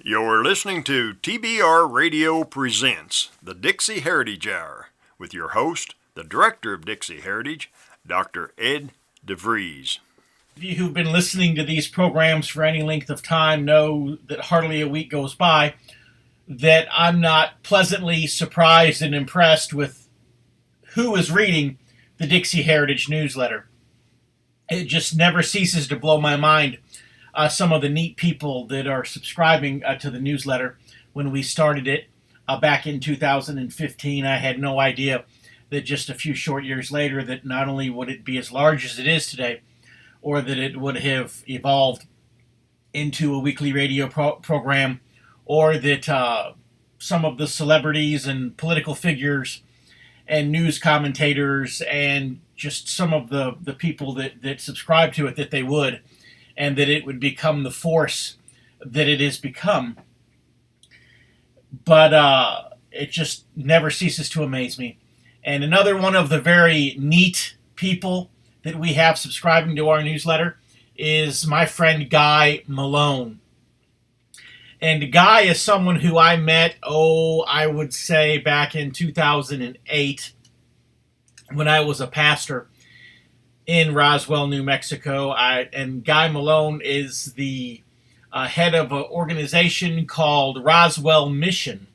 You're listening to TBR Radio Presents, the Dixie Heritage Hour, with your host, the Director of Dixie Heritage, Dr. Ed DeVries. If you who've been listening to these programs for any length of time know that hardly a week goes by that I'm not pleasantly surprised and impressed with who is reading the Dixie Heritage newsletter. It just never ceases to blow my mind. Some of the neat people that are subscribing to the newsletter. When we started it back in 2015, I had no idea that just a few short years later that not only would it be as large as it is today, or that it would have evolved into a weekly radio program, or that some of the celebrities and political figures and news commentators and just some of the people that subscribe to it, that they would, and that it would become the force that it has become. But it just never ceases to amaze me. And another one of the very neat people that we have subscribing to our newsletter is my friend Guy Malone. And Guy is someone who I met, I would say back in 2008 when I was a pastor in Roswell, New Mexico. And Guy Malone is the head of an organization called Roswell Mission.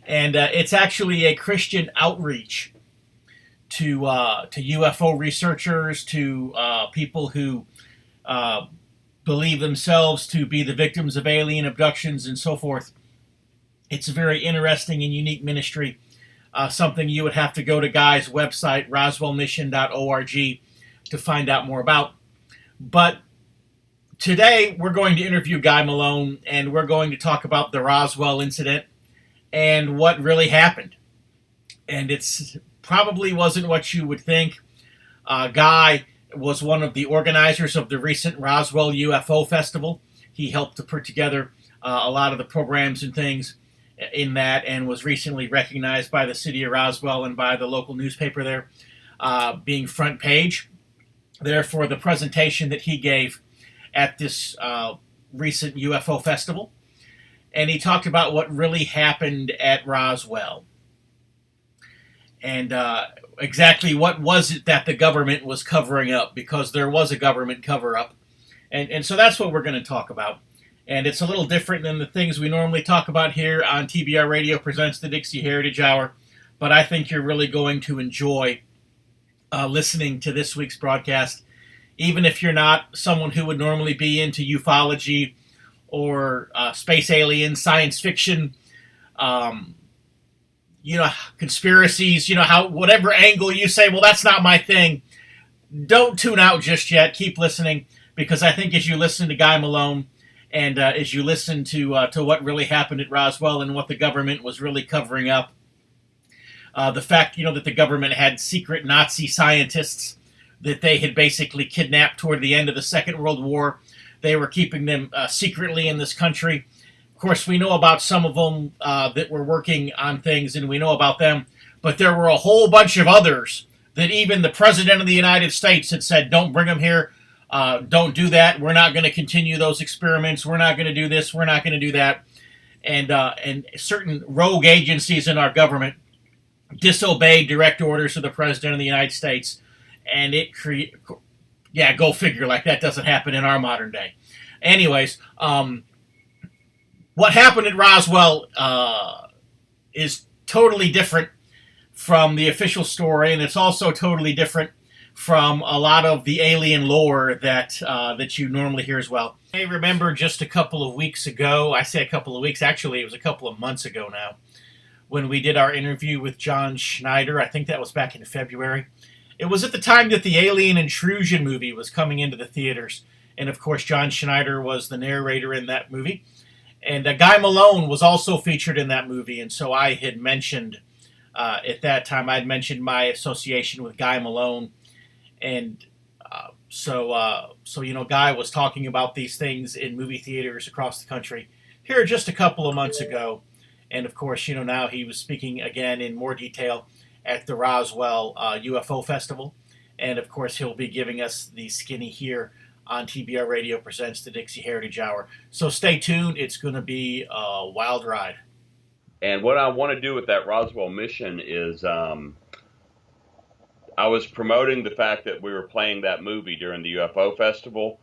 And it's actually a Christian outreach to UFO researchers, to people who believe themselves to be the victims of alien abductions and so forth. It's a very interesting and unique ministry. Something you would have to go to Guy's website, roswellmission.org, to find out more about. But today we're going to interview Guy Malone, and we're going to talk about the Roswell incident and what really happened. And it's probably wasn't what you would think. Guy was one of the organizers of the recent Roswell UFO Festival. He helped to put together a lot of the programs and things in that, and was recently recognized by the city of Roswell and by the local newspaper there, being front page there for the presentation that he gave at this recent UFO festival. And he talked about what really happened at Roswell. And exactly what was it that the government was covering up, because there was a government cover-up. And so that's what we're going to talk about. And it's a little different than the things we normally talk about here on TBR Radio Presents, the Dixie Heritage Hour. But I think you're really going to enjoy listening to this week's broadcast, even if you're not someone who would normally be into ufology or space aliens, science fiction, conspiracies, how whatever angle you say, well, that's not my thing. Don't tune out just yet. Keep listening, because I think as you listen to Guy Malone, and as you listen to what really happened at Roswell and what the government was really covering up, the fact, that the government had secret Nazi scientists that they had basically kidnapped toward the end of the Second World War. They were keeping them secretly in this country. Of course, we know about some of them that were working on things, and we know about them. But there were a whole bunch of others that even the President of the United States had said, don't bring them here. Don't do that. We're not going to continue those experiments. We're not going to do this. We're not going to do that. And certain rogue agencies in our government disobeyed direct orders of the President of the United States. And it go figure, like that doesn't happen in our modern day. Anyways, what happened at Roswell is totally different from the official story, and it's also totally different from a lot of the alien lore that you normally hear as well. I remember just a couple of weeks ago, I say a couple of weeks, actually it was a couple of months ago now, when we did our interview with John Schneider. I think that was back in February. It was at the time that the Alien Intrusion movie was coming into the theaters. And of course, John Schneider was the narrator in that movie. And Guy Malone was also featured in that movie. And so I had mentioned, at that time, I'd mentioned my association with Guy Malone. And so Guy was talking about these things in movie theaters across the country here just a couple of months ago. And of course, now he was speaking again in more detail at the Roswell UFO Festival. And of course, he'll be giving us the skinny here on TBR Radio Presents the Dixie Heritage Hour. So stay tuned. It's going to be a wild ride. And what I want to do with that Roswell mission is I was promoting the fact that we were playing that movie during the UFO Festival.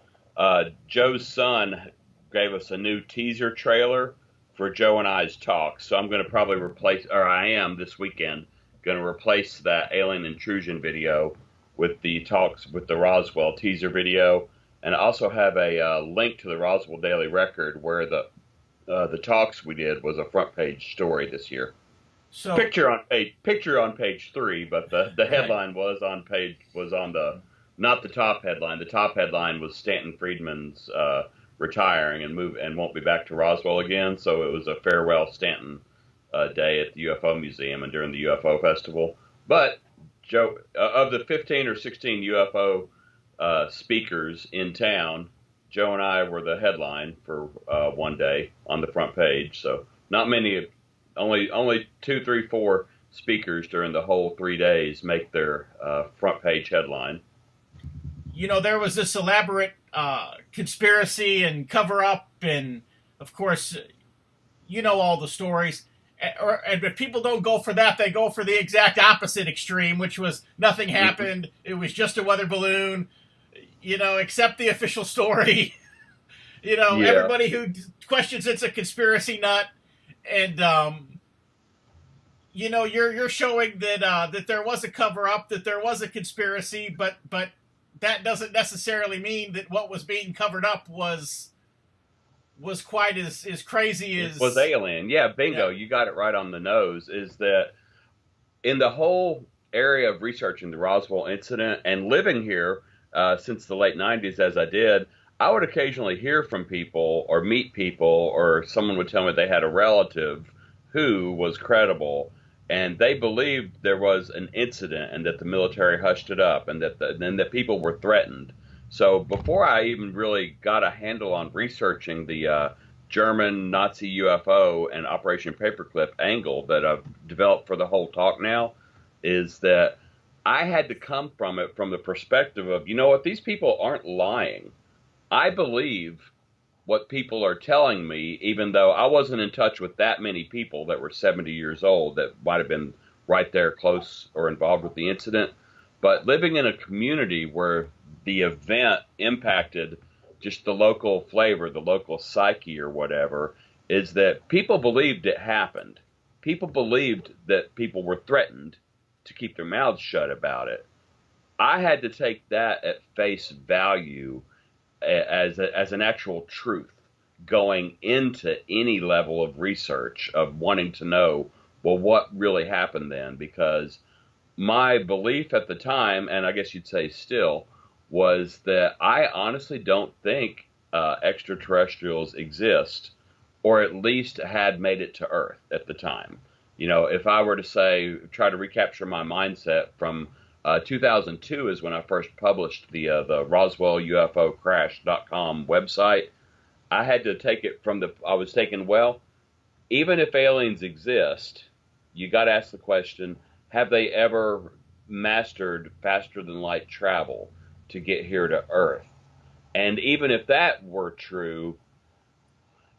Joe's son gave us a new teaser trailer for Joe and I's talk. So I'm going to probably I am this weekend, going to replace that Alien Intrusion video with the talks with the Roswell teaser video. And I also have a link to the Roswell Daily Record where the talks we did was a front page story this year. So picture on page 3, but the headline was on not the top headline. The top headline was Stanton Friedman's retiring and won't be back to Roswell again. So it was a farewell Stanton day at the UFO Museum and during the UFO Festival. But Joe, of the 15 or 16 UFO speakers in town, Joe and I were the headline for one day on the front page. So not many, only 2, 3, 4 speakers during the whole 3 days make their front page headline. You know, there was this elaborate conspiracy and cover-up, and of course, you know all the stories. And if people don't go for that, they go for the exact opposite extreme, which was nothing happened. It was just a weather balloon. You know, accept the official story. You know, Yeah. Everybody who questions it's a conspiracy nut, and you know, you're showing that that there was a cover up, that there was a conspiracy, but that doesn't necessarily mean that what was being covered up was quite as crazy as... It was alien. Yeah, bingo. Yeah. You got it right on the nose. Is that in the whole area of researching the Roswell incident and living here since the late 90s as I did, I would occasionally hear from people or meet people or someone would tell me they had a relative who was credible and they believed there was an incident and that the military hushed it up and that people were threatened. So before I even really got a handle on researching the German Nazi UFO and Operation Paperclip angle that I've developed for the whole talk now, is that I had to come from it from the perspective of, you know what, these people aren't lying. I believe what people are telling me, even though I wasn't in touch with that many people that were 70 years old that might have been right there close or involved with the incident. But living in a community where the event impacted just the local flavor, the local psyche or whatever, is that people believed it happened. People believed that people were threatened to keep their mouths shut about it. I had to take that at face value as an actual truth going into any level of research of wanting to know, well, what really happened then? Because my belief at the time, and I guess you'd say still, was that I honestly don't think extraterrestrials exist, or at least had made it to Earth at the time. You know, if I were to try to recapture my mindset from 2002 is when I first published the Roswell UFO Crash.com website. I had to take it from I was thinking, well, even if aliens exist, you got to ask the question, have they ever mastered faster than light travel to get here to Earth? And even if that were true,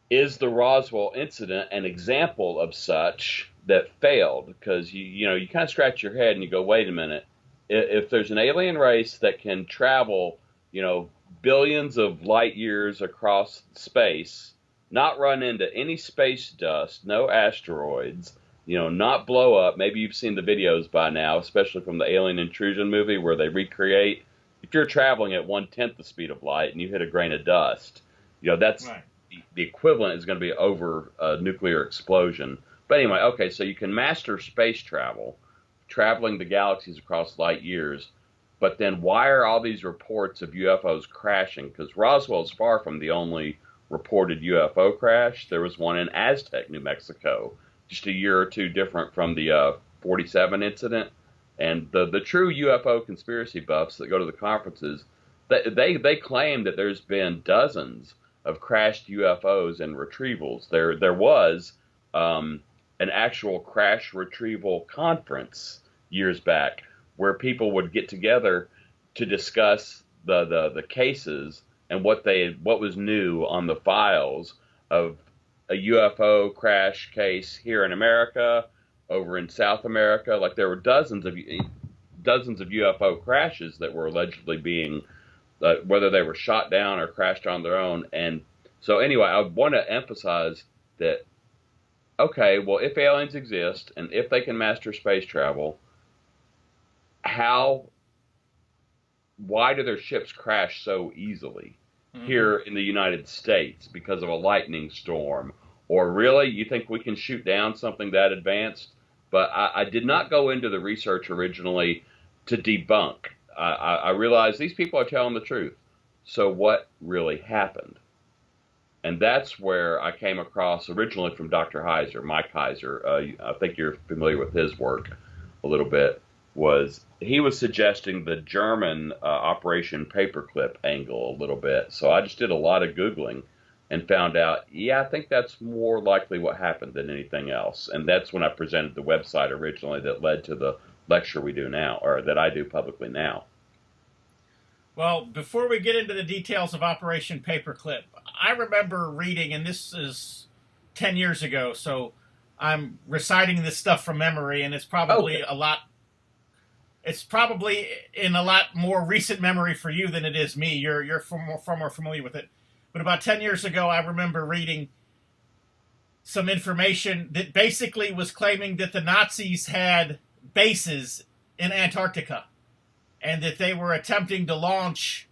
is the Roswell incident an example of such that failed? Because you kind of scratch your head and you go, wait a minute. If there's an alien race that can travel, billions of light years across space, not run into any space dust, no asteroids, not blow up. Maybe you've seen the videos by now, especially from the Alien Intrusion movie where they recreate, if you're traveling at 1/10 the speed of light and you hit a grain of dust, that's right. The equivalent is going to be over a nuclear explosion. But anyway, okay, so you can master space travel, traveling the galaxies across light years, but then why are all these reports of UFOs crashing? Because Roswell is far from the only reported UFO crash. There was one in Aztec, New Mexico, just a year or two different from the 47 incident. And the true UFO conspiracy buffs that go to the conferences, they claim that there's been dozens of crashed UFOs and retrievals. There was an actual crash retrieval conference years back where people would get together to discuss the cases and what was new on the files of a UFO crash case here in America, over in South America. Like, there were dozens of UFO crashes that were allegedly being, whether they were shot down or crashed on their own. And so anyway, I want to emphasize that, okay, well, if aliens exist and if they can master space travel, why do their ships crash so easily here in the United States because of a lightning storm? Or really, you think we can shoot down something that advanced? But I did not go into the research originally to debunk. I realized these people are telling the truth. So what really happened? And that's where I came across originally from Dr. Heiser, Mike Heiser. I think you're familiar with his work a little bit. He was suggesting the German Operation Paperclip angle a little bit. So I just did a lot of Googling and found out, I think that's more likely what happened than anything else. And that's when I presented the website originally that led to the lecture we do now, or that I do publicly now. Well, before we get into the details of Operation Paperclip, I remember reading, and this is 10 years ago, so I'm reciting this stuff from memory, and it's probably it's probably in a lot more recent memory for you than it is me. You're far more familiar with it. But about 10 years ago, I remember reading some information that basically was claiming that the Nazis had bases in Antarctica and that they were attempting to launch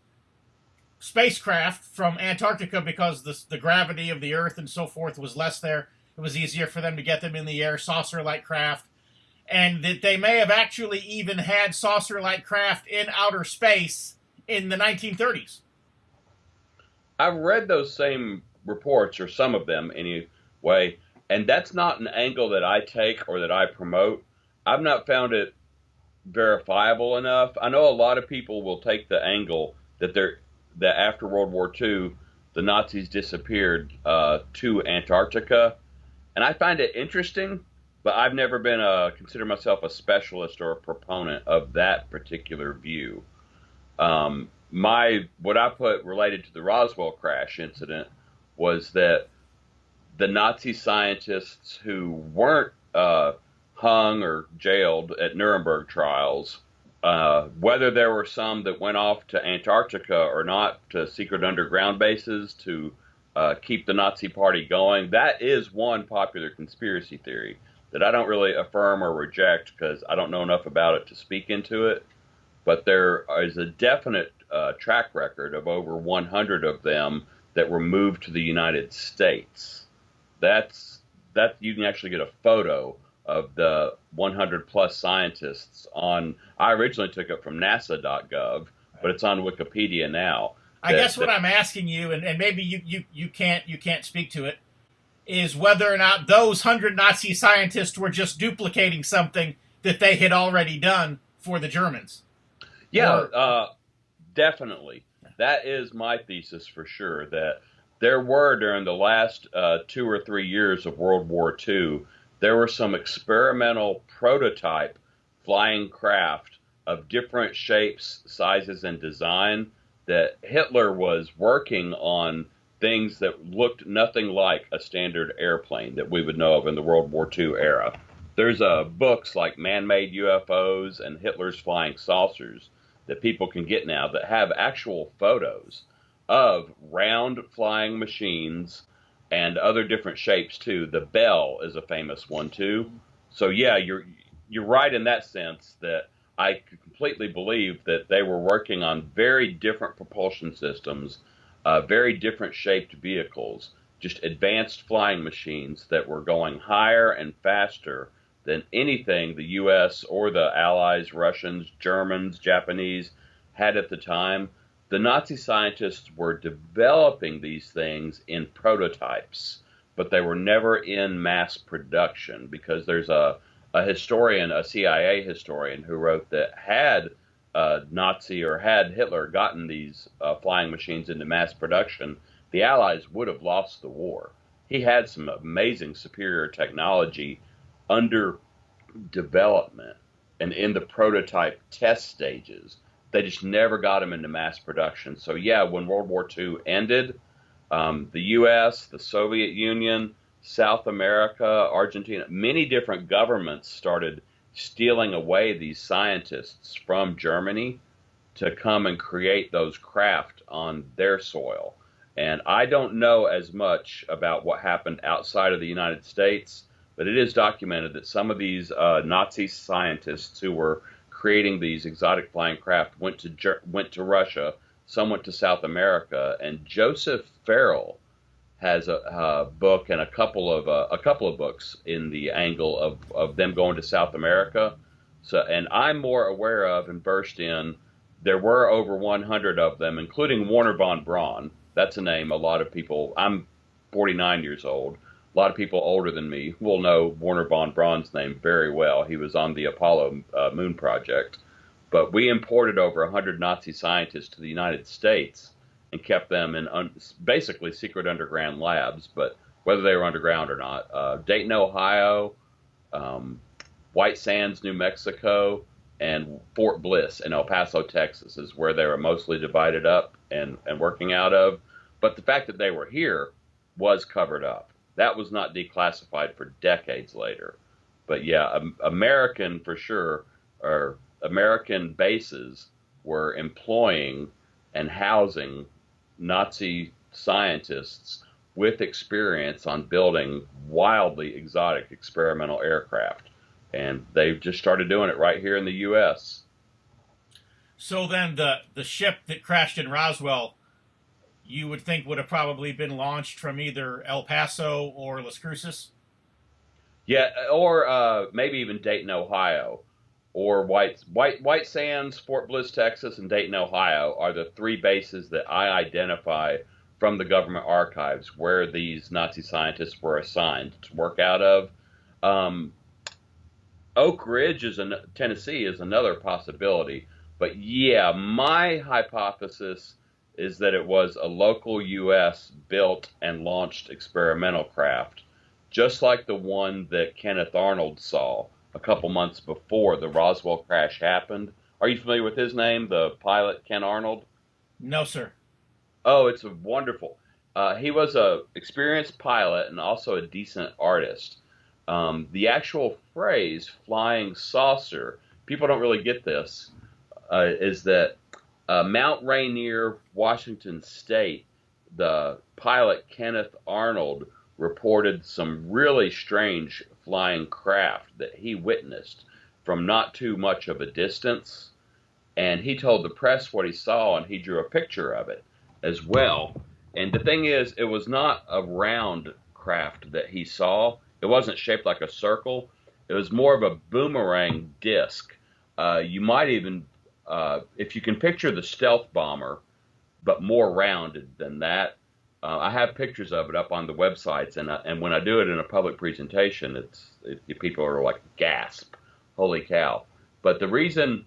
spacecraft from Antarctica because the gravity of the Earth and so forth was less there. It was easier for them to get them in the air, saucer-like craft. And that they may have actually even had saucer-like craft in outer space in the 1930s. I've read those same reports, or some of them anyway, and that's not an angle that I take or that I promote. I've not found it verifiable enough. I know a lot of people will take the angle that after World War II, the Nazis disappeared to Antarctica, and I find it interesting, but I've never been consider myself a specialist or a proponent of that particular view. What I put related to the Roswell crash incident was that the Nazi scientists who weren't hung or jailed at Nuremberg trials, whether there were some that went off to Antarctica or not, to secret underground bases to keep the Nazi party going, that is one popular conspiracy theory that I don't really affirm or reject because I don't know enough about it to speak into it. But there is a definite track record of over 100 of them that were moved to the United States. That you can actually get a photo of the 100 plus scientists on. I originally took it from NASA.gov, but it's on Wikipedia now. I guess what I'm asking you, and maybe you can't speak to it, is whether or not those 100 Nazi scientists were just duplicating something that they had already done for the Germans. Yeah, definitely. That is my thesis for sure, that there were, during the last 2 or 3 years of World War II, there were some experimental prototype flying craft of different shapes, sizes, and design that Hitler was working on, things that looked nothing like a standard airplane that we would know of in the World War II era. There's books like Man-Made UFOs and Hitler's Flying Saucers that people can get now that have actual photos of round flying machines and other different shapes too. The Bell is a famous one too. So yeah, you're right in that sense, that I completely believe that they were working on very different propulsion systems, very different shaped vehicles, just advanced flying machines that were going higher and faster than anything the U.S. or the Allies, Russians, Germans, Japanese had at the time. The Nazi scientists were developing these things in prototypes, but they were never in mass production, because there's a historian, a CIA historian, who wrote that had Nazi or had Hitler gotten these flying machines into mass production, the Allies would have lost the war. He had some amazing superior technology under development and in the prototype test stages They just never got them into mass production. So yeah, when World War II ended, the U.S., the Soviet Union, South America, Argentina, many different governments started stealing away these scientists from Germany to come and create those craft on their soil. And I don't know as much about what happened outside of the United States, but it is documented that some of these Nazi scientists who were creating these exotic flying craft went to Russia, some went to South America, and Joseph Farrell has a book and a couple of books in the angle of them going to South America. So, and I'm more aware of and versed in. There were over 100 of them, including Warner von Braun. That's a name a lot of people. I'm 49 years old. A lot of people older than me will know Warner von Braun's name very well. He was on the Apollo moon project. But we imported over 100 Nazi scientists to the United States and kept them in basically secret underground labs, but whether they were underground or not. Dayton, Ohio, White Sands, New Mexico, and Fort Bliss in El Paso, Texas is where they were mostly divided up and working out of. But the fact that they were here was covered up. That was not declassified for decades later. But yeah, American for sure, or American bases were employing and housing Nazi scientists with experience on building wildly exotic experimental aircraft. And they've just started doing it right here in the U.S. So then the ship that crashed in Roswell, you would think would have probably been launched from either El Paso or Las Cruces? Yeah, or maybe even Dayton, Ohio, or White Sands, Fort Bliss, Texas, and Dayton, Ohio are the three bases that I identify from the government archives where these Nazi scientists were assigned to work out of. Oak Ridge, Tennessee, is another possibility. But yeah, my hypothesis is that it was a local U.S. built and launched experimental craft, just like the one that Kenneth Arnold saw a couple months before the Roswell crash happened. Are you familiar with his name, the pilot Ken Arnold? No, sir. Oh, it's wonderful. He was an experienced pilot and also a decent artist. The actual phrase "flying saucer," people don't really get this, is that Mount Rainier, Washington State, the pilot Kenneth Arnold reported some really strange flying craft that he witnessed from not too much of a distance. And he told the press what he saw, and he drew a picture of it as well. And the thing is, it was not a round craft that he saw. It wasn't shaped like a circle. It was more of a boomerang disc. You might even, if you can picture the stealth bomber, but more rounded than that. I have pictures of it up on the websites, and when I do it in a public presentation, people are like, gasp, holy cow. But the reason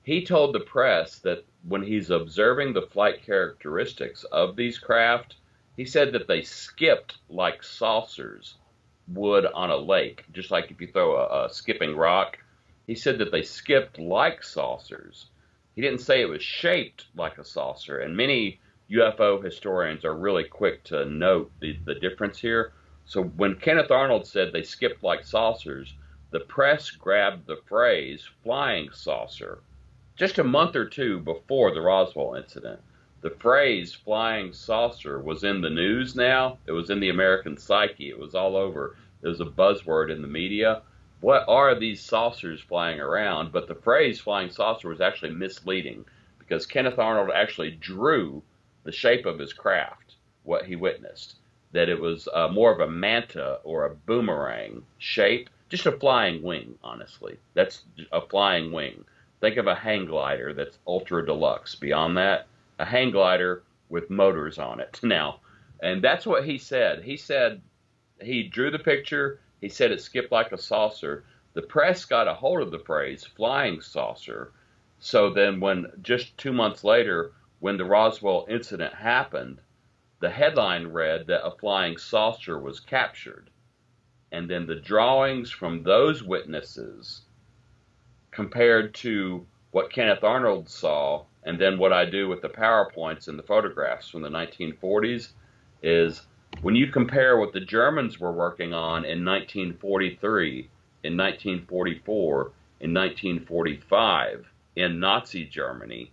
he told the press that when he's observing the flight characteristics of these craft, he said that they skipped like saucers would on a lake, just like if you throw a skipping rock. He said that they skipped like saucers. He didn't say it was shaped like a saucer, and many UFO historians are really quick to note the difference here. So when Kenneth Arnold said they skipped like saucers, the press grabbed the phrase flying saucer just a month or two before the Roswell incident. The phrase flying saucer was in the news now. It was in the American psyche. It was all over. It was a buzzword in the media. What are these saucers flying around? But the phrase flying saucer was actually misleading because Kenneth Arnold actually drew the shape of his craft, what he witnessed, that it was more of a manta or a boomerang shape, just a flying wing, honestly. That's a flying wing. Think of a hang glider that's ultra deluxe. Beyond that, a hang glider with motors on it now. And that's what he said. He said he drew the picture. He said it skipped like a saucer. The press got a hold of the phrase flying saucer. So then when just 2 months later, when the Roswell incident happened, the headline read that a flying saucer was captured. And then the drawings from those witnesses compared to what Kenneth Arnold saw and then what I do with the PowerPoints and the photographs from the 1940s is when you compare what the Germans were working on in 1943, in 1944, in 1945 in Nazi Germany,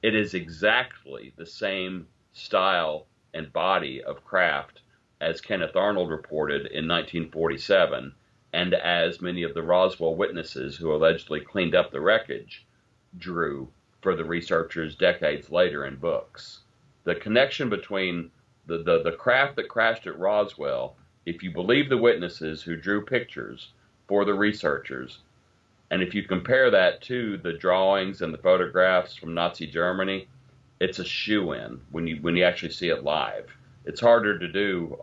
it is exactly the same style and body of craft as Kenneth Arnold reported in 1947, and as many of the Roswell witnesses who allegedly cleaned up the wreckage drew for the researchers decades later in books. The connection between the craft that crashed at Roswell, if you believe the witnesses who drew pictures for the researchers, and if you compare that to the drawings and the photographs from Nazi Germany, it's a shoo-in when you actually see it live. It's harder to do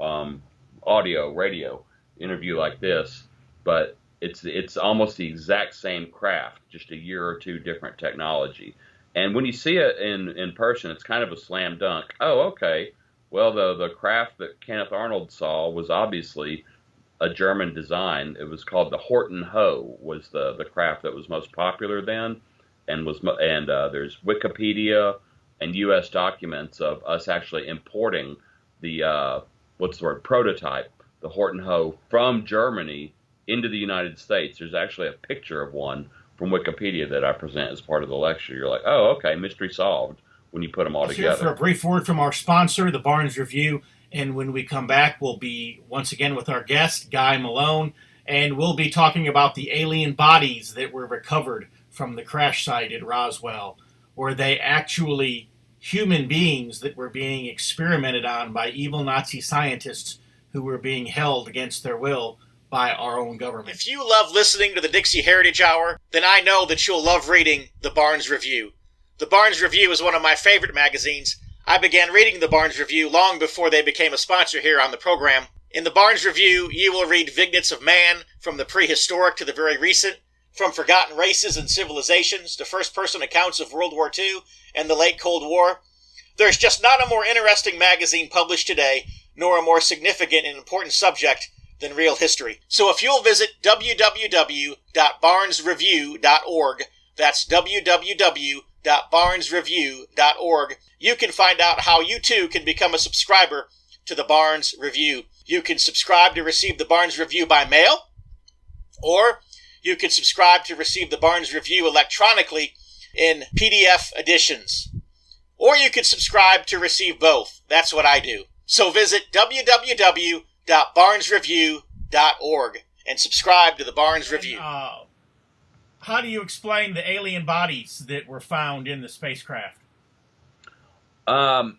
audio, radio interview like this, but it's almost the exact same craft, just a year or two different technology. And when you see it in person, it's kind of a slam dunk. Oh, okay. Well, the craft that Kenneth Arnold saw was obviously a German design. It was called the Horton Ho, was the craft that was most popular then, and there's Wikipedia and U.S. documents of us actually importing the prototype, the Horton Ho, from Germany into the United States. There's actually a picture of one from Wikipedia that I present as part of the lecture. You're like, oh, okay, mystery solved when you put them all Let's together. Hear for a brief word from our sponsor, the Barnes Review, and when we come back, we'll be once again with our guest, Guy Malone, and we'll be talking about the alien bodies that were recovered from the crash site at Roswell. Were they actually human beings that were being experimented on by evil Nazi scientists who were being held against their will by our own government? If you love listening to the Dixie Heritage Hour, then I know that you'll love reading the Barnes Review. The Barnes Review is one of my favorite magazines. I began reading the Barnes Review long before they became a sponsor here on the program. In the Barnes Review, you will read vignettes of man, from the prehistoric to the very recent, from forgotten races and civilizations to first-person accounts of World War II and the late Cold War. There's just not a more interesting magazine published today, nor a more significant and important subject than real history. So if you'll visit www.barnesreview.org, that's www.barnesreview.org, you can find out how you too can become a subscriber to the Barnes Review. You can subscribe to receive the Barnes Review by mail, or you can subscribe to receive the Barnes Review electronically in PDF editions. Or you can subscribe to receive both. That's what I do. So visit www.barnesreview.org and subscribe to the Barnes Review. How do you explain the alien bodies that were found in the spacecraft? I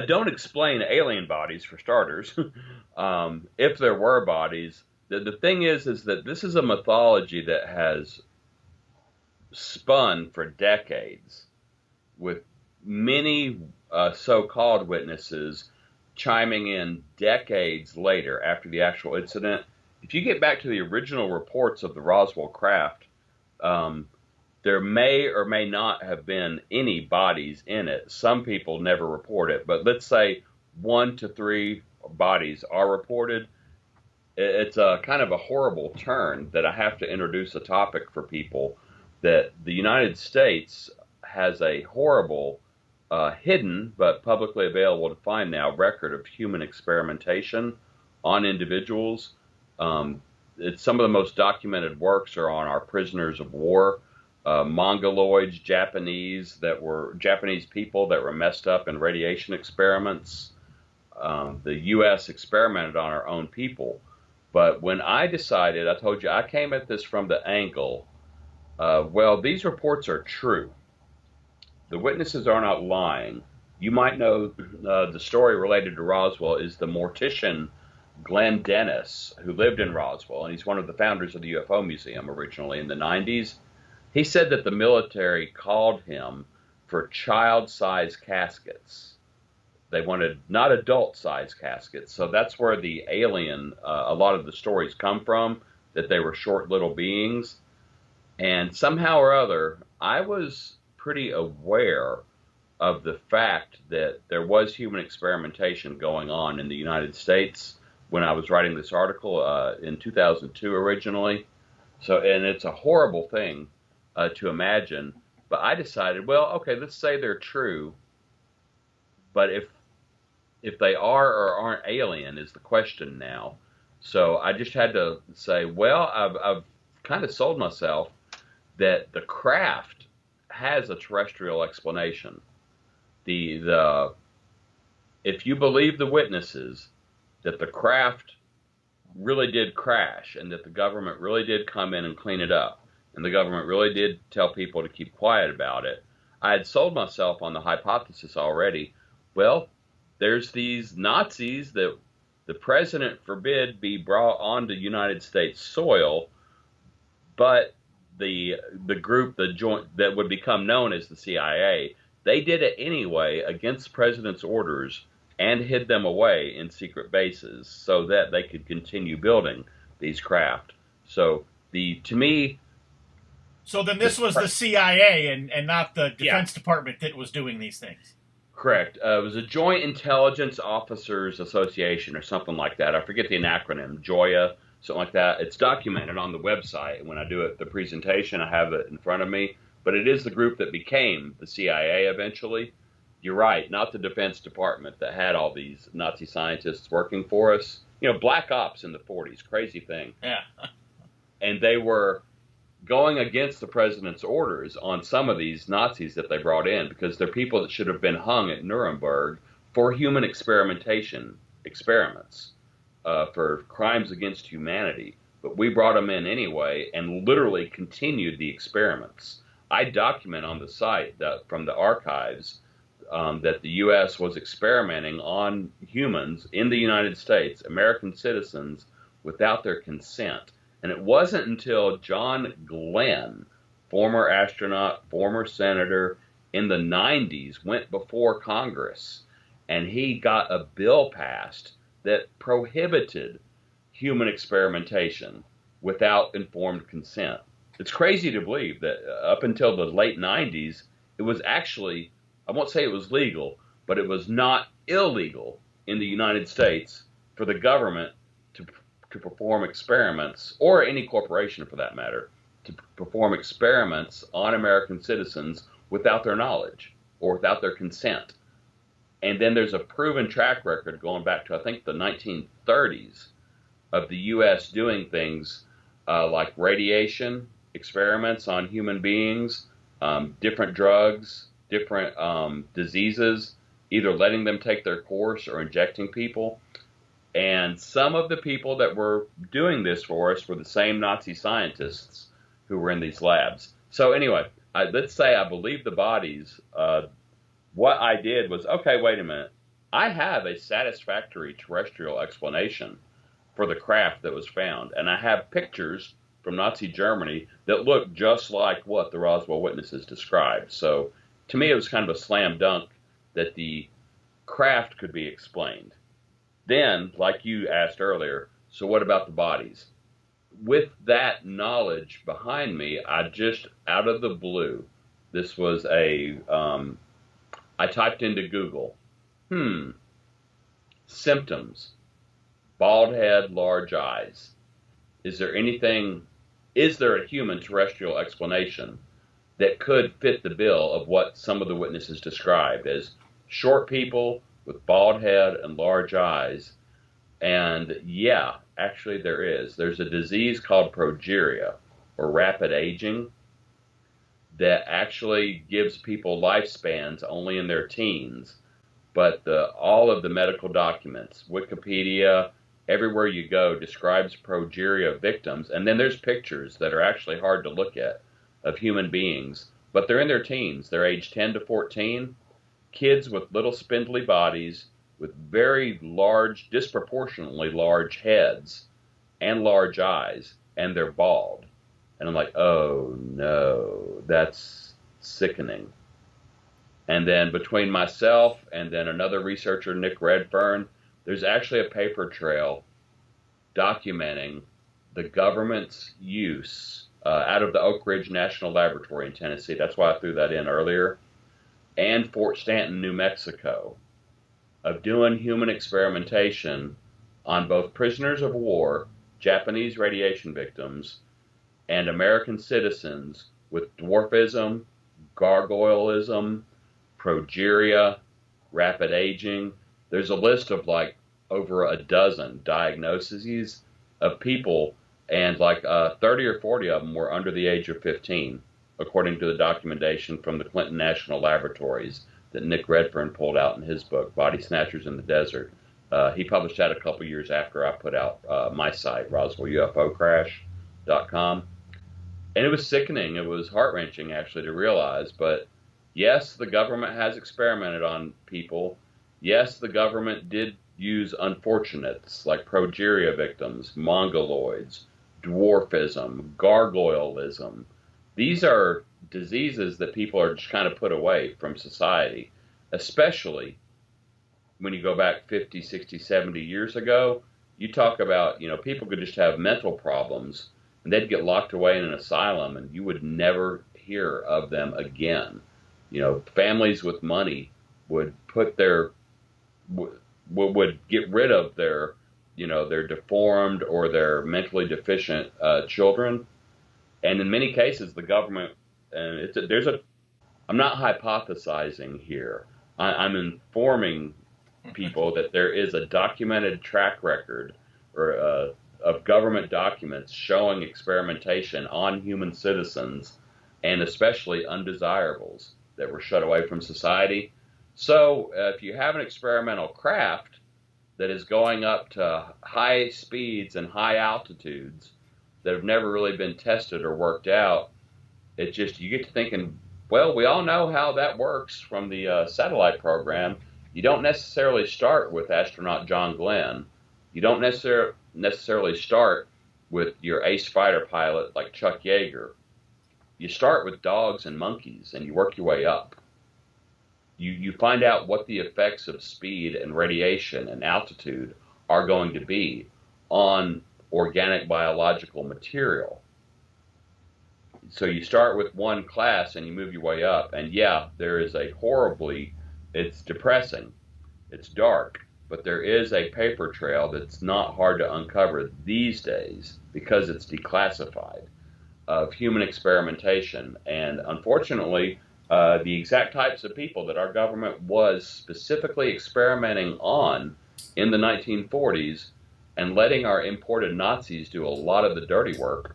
don't explain alien bodies, for starters. If there were bodies, the thing is that this is a mythology that has spun for decades, with many so-called witnesses chiming in decades later after the actual incident. If you get back to the original reports of the Roswell craft, there may or may not have been any bodies in it. Some people never report it, but let's say 1 to 3 bodies are reported. It's a kind of a horrible turn that I have to introduce a topic for people, that the United States has a horrible, hidden but publicly available to find now record of human experimentation on individuals. Some of the most documented works are on our prisoners of war, Mongoloids, Japanese people that were messed up in radiation experiments. The U.S. experimented on our own people. But when I decided, I told you, I came at this from the angle, these reports are true. The witnesses are not lying. You might know the story related to Roswell is the mortician Glenn Dennis, who lived in Roswell, and he's one of the founders of the UFO Museum originally in the 90s. He said that the military called him for child-sized caskets. They wanted not adult-sized caskets, so that's where the alien, a lot of the stories come from, that they were short little beings. And somehow or other, I was pretty aware of the fact that there was human experimentation going on in the United States when I was writing this article in 2002 originally. And it's a horrible thing to imagine But I decided, well, okay, let's say they're true, but if they are or aren't alien is the question now. So I just had to say, well, I've kind of sold myself that the craft has a terrestrial explanation. If you believe the witnesses that the craft really did crash and that the government really did come in and clean it up, and the government really did tell people to keep quiet about it, I had sold myself on the hypothesis already. Well, there's these Nazis that the president forbid be brought onto United States soil, but the group, the joint that would become known as the CIA, they did it anyway against the president's orders and hid them away in secret bases so that they could continue building these craft. So to me. So then this was the CIA and not the Defense Department that was doing these things. Correct. It was a Joint Intelligence Officers Association or something like that. I forget the acronym, JOIA, something like that. It's documented on the website. When I do the presentation, I have it in front of me. But it is the group that became the CIA eventually. You're right, not the Defense Department that had all these Nazi scientists working for us. You know, Black Ops in the 40s, crazy thing. Yeah. And they were going against the president's orders on some of these Nazis that they brought in, because they're people that should have been hung at Nuremberg for human experimentation experiments, for crimes against humanity. But we brought them in anyway and literally continued the experiments. I document on the site that from the archives that the U.S. was experimenting on humans in the United States, American citizens, without their consent. And it wasn't until John Glenn, former astronaut, former senator, in the 90s, went before Congress, and he got a bill passed that prohibited human experimentation without informed consent. It's crazy to believe that up until the late 90s, it was actually, I won't say it was legal, but it was not illegal in the United States for the government to perform experiments, or any corporation for that matter, to perform experiments on American citizens without their knowledge or without their consent. And then there's a proven track record going back to, I think, the 1930s of the U.S. doing things like radiation experiments on human beings, different drugs, different diseases, either letting them take their course or injecting people. And some of the people that were doing this for us were the same Nazi scientists who were in these labs. So anyway, let's say I believe the bodies. What I did was, okay, wait a minute. I have a satisfactory terrestrial explanation for the craft that was found. And I have pictures from Nazi Germany that look just like what the Roswell witnesses described. So to me, it was kind of a slam dunk that the craft could be explained. Then, like you asked earlier, so what about the bodies? With that knowledge behind me, I just, out of the blue, this was I typed into Google, symptoms, bald head, large eyes. Is there a human terrestrial explanation that could fit the bill of what some of the witnesses described as short people with bald head and large eyes? And yeah, actually there is. There's a disease called progeria, or rapid aging, that actually gives people lifespans only in their teens. But all of the medical documents, Wikipedia, everywhere you go, describes progeria victims. And then there's pictures that are actually hard to look at of human beings, but they're in their teens. They're age 10 to 14. Kids with little spindly bodies, with very large, disproportionately large heads and large eyes, and they're bald. And I'm like, oh no, that's sickening. And then between myself and then another researcher, Nick Redfern, there's actually a paper trail documenting the government's use out of the Oak Ridge National Laboratory in Tennessee. That's why I threw that in earlier. And Fort Stanton, New Mexico, of doing human experimentation on both prisoners of war, Japanese radiation victims, and American citizens with dwarfism, gargoylism, progeria, rapid aging. There's a list of like over a dozen diagnoses of people, and like 30 or 40 of them were under the age of 15, according to the documentation from the Clinton National Laboratories that Nick Redfern pulled out in his book, Body Snatchers in the Desert. He published that a couple years after I put out my site, RoswellUFOcrash.com. And it was sickening. It was heart-wrenching, actually, to realize. But yes, the government has experimented on people. Yes, the government did use unfortunates like progeria victims, mongoloids, dwarfism, gargoylism. These are diseases that people are just kind of put away from society, especially when you go back 50, 60, 70 years ago. You talk about, people could just have mental problems and they'd get locked away in an asylum and you would never hear of them again. Families with money would put would get rid of their deformed or their mentally deficient children. And in many cases, the government, I'm not hypothesizing here. I'm informing people that there is a documented track record of government documents showing experimentation on human citizens, and especially undesirables that were shut away from society. So if you have an experimental craft that is going up to high speeds and high altitudes that have never really been tested or worked out, you get to thinking, well, we all know how that works from the satellite program. You don't necessarily start with astronaut John Glenn. You don't necessarily start with your ace fighter pilot like Chuck Yeager. You start with dogs and monkeys and you work your way up. You find out what the effects of speed and radiation and altitude are going to be on organic biological material. So you start with one class and you move your way up. And yeah, there is it's depressing, it's dark, but there is a paper trail that's not hard to uncover these days because it's declassified, of human experimentation. And unfortunately, the exact types of people that our government was specifically experimenting on in the 1940s and letting our imported Nazis do a lot of the dirty work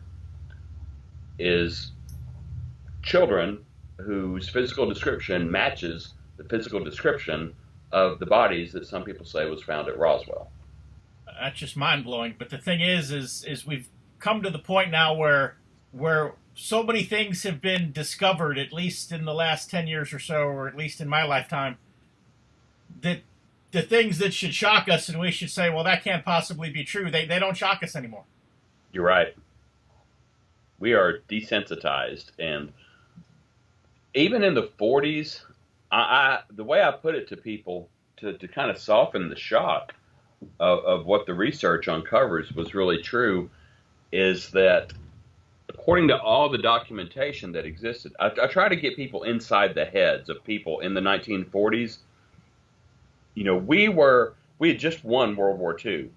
is children whose physical description matches the physical description of the bodies that some people say was found at Roswell. That's just mind-blowing. But the thing is we've come to the point now where so many things have been discovered, at least in the last 10 years or so, or at least in my lifetime, that the things that should shock us and we should say, well, that can't possibly be true, they don't shock us anymore. You're right. We are desensitized. And even in the 40s, the way I put it to people to kind of soften the shock of what the research uncovers was really true is that according to all the documentation that existed, I try to get people inside the heads of people in the 1940s. We had just won World War II.